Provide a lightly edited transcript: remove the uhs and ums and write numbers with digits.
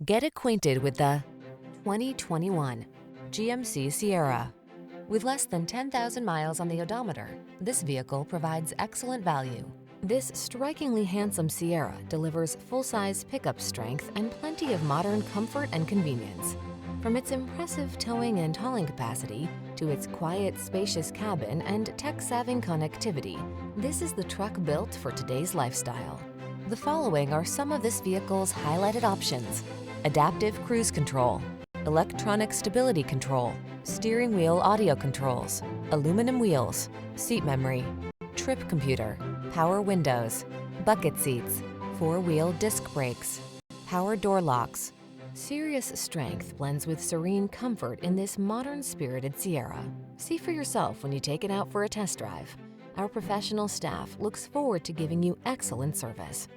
Get acquainted with the 2021 GMC Sierra. With less than 10,000 miles on the odometer, this vehicle provides excellent value. This strikingly handsome Sierra delivers full-size pickup strength and plenty of modern comfort and convenience. From its impressive towing and hauling capacity to its quiet, spacious cabin and tech-savvy connectivity, this is the truck built for today's lifestyle. The following are some of this vehicle's highlighted options: adaptive cruise control, electronic stability control, steering wheel audio controls, aluminum wheels, seat memory, trip computer, power windows, bucket seats, four-wheel disc brakes, power door locks. Serious strength blends with serene comfort in this modern spirited Sierra. See for yourself when you take it out for a test drive. Our professional staff looks forward to giving you excellent service.